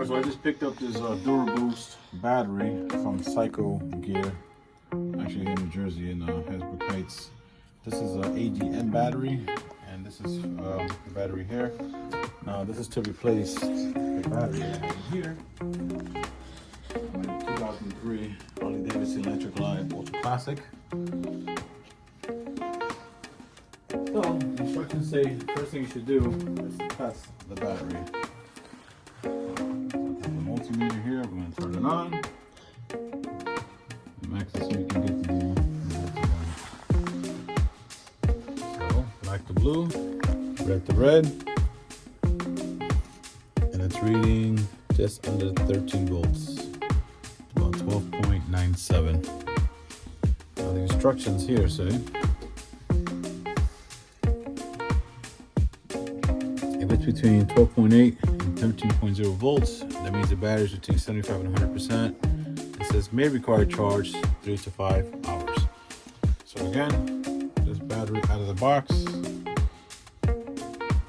Alright, so I just picked up this DuraBoost battery from Cycle Gear, actually here in New Jersey in Hasbrook Heights. This is an AGM battery, and this is the battery here. Now this is to replace the battery I have here. My 2003 Harley Davidson Electric Line Ultra Classic. So the instructions say the first thing you should do is test the battery. Multimeter here, we're going to turn it on. Max so you can get the so black to blue, red to red, and it's reading just under 13 volts, about 12.97. Now the instructions here say if it's between 12.8 and 13.0 volts, that means the battery is between 75 and 100%. It says may require charge 3 to 5 hours. So again, this battery out of the box,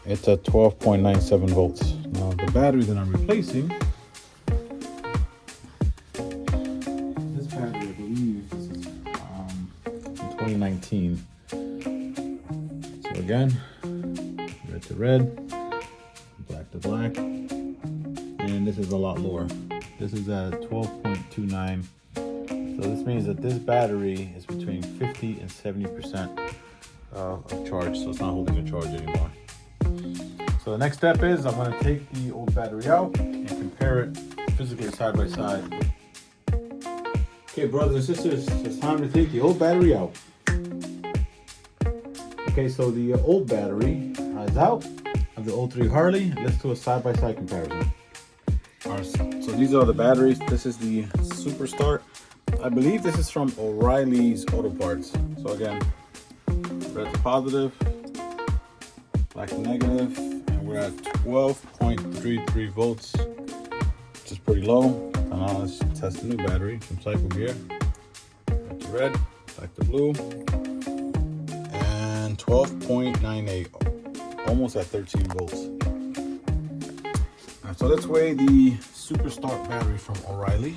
it's at 12.97 volts. Now the battery that I'm replacing, this battery I believe this is in 2019. So again, red to red, black to black, and this is a lot lower. This is at 12.29. So this means that this battery is between 50 and 70% of charge, so it's not holding a charge anymore. So the next step is I'm going to take the old battery out and compare it physically side by side. Okay, brothers and sisters, it's time to take the old battery out. Okay, so the old battery is out of the 03 Harley. Let's do a side-by-side comparison. Alright, so these are the batteries. This is the Super Start. I believe this is from O'Reilly's Auto Parts. So again, red to positive, black to negative, and we're at 12.33 volts, which is pretty low. Now let's test the new battery from Cycle Gear. Red to red, black to blue, and 12.98. Almost at 13 volts. Right, so let's weigh the Super Start battery from O'Reilly.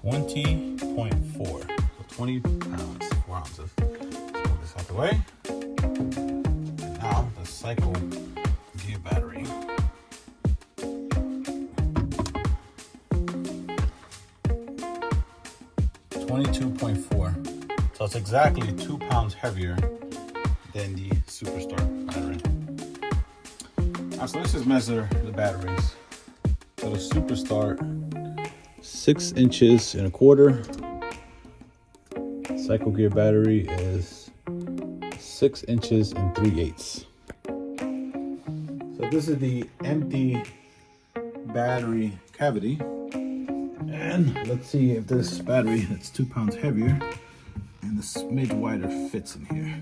.4, so 20 pounds, 4 ounces. Let's move this out the way. And now the Cycle Gear battery. 22.4. So it's exactly 2 pounds heavier than the Super Start battery. So let's just measure the batteries. So the Super Start, 6 inches and a quarter. Cycle Gear battery is 6 inches and 3/8. So this is the empty battery cavity. And let's see if this battery that's 2 pounds heavier and the smidge wider fits in here.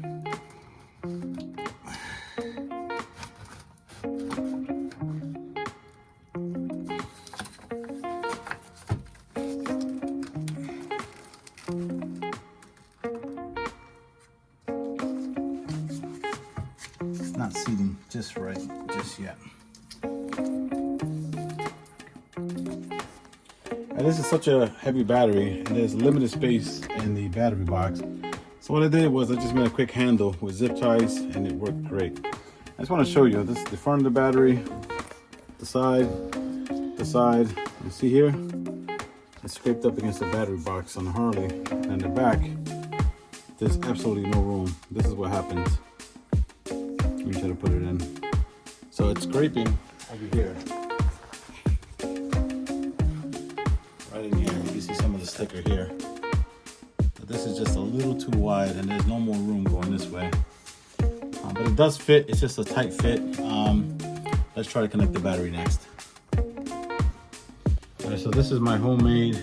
It's not seating just right just yet. And this is such a heavy battery, and there's limited space in the battery box. So what I did was I just made a quick handle with zip ties, and it worked great. I just want to show you, this is the front of the battery, the side. You see here, it's scraped up against the battery box on the Harley, and the back, there's absolutely no room. This is what happens when you try to put it in. So it's scraping over here. Right in here, you can see some of the sticker here. But this is just a little too wide, and there's no more room going this way. But it does fit, it's just a tight fit. Let's try to connect the battery next. Alright, so this is my homemade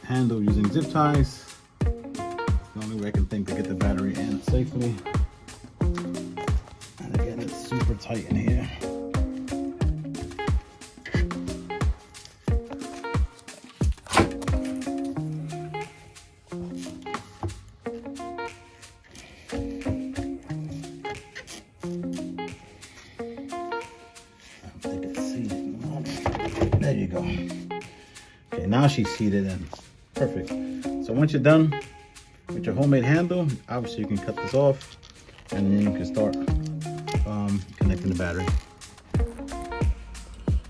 handle using zip ties. It's the only way I can think to get the battery in safely. And again, it's super tight in here. you go. Okay, now she's heated in. Perfect. So once you're done with your homemade handle, obviously you can cut this off and then you can start connecting the battery.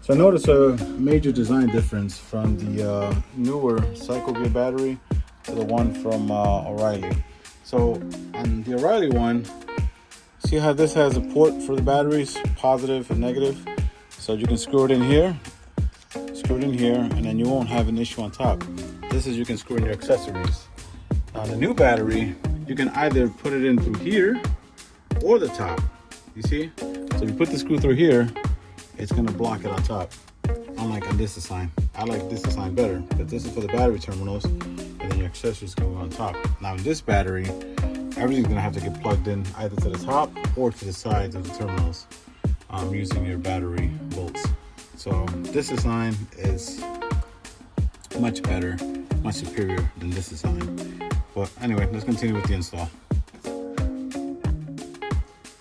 So I noticed a major design difference from the newer cycle gear battery to the one from O'Reilly. So on the O'Reilly one, see how this has a port for the batteries, positive and negative. So you can screw it in here, and then you won't have an issue on top. This is, you can screw in your accessories. On the new battery, you can either put it in through here or the top. You see? So if you put the screw through here, it's gonna block it on top. Unlike on this design. I like this design better, but this is for the battery terminals, and then your accessories go on top. Now in this battery, everything's gonna have to get plugged in either to the top or to the sides of the terminals using your battery bolts. So this design is much better, much superior than this design. But anyway, let's continue with the install.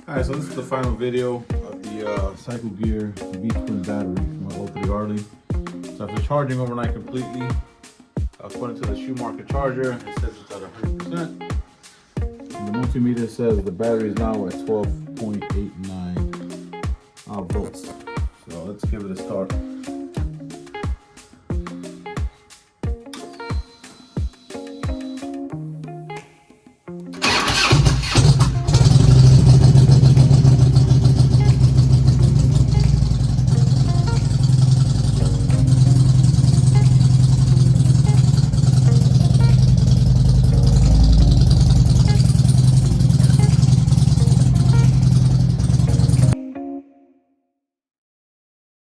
Alright, so this is the final video of the cycle gear V-twin battery from my 03 Harley. So after charging overnight completely, according to the shoe market charger, it says it's at 100%. And the multimeter says the battery is now at 12.89 volts. So let's give it a start.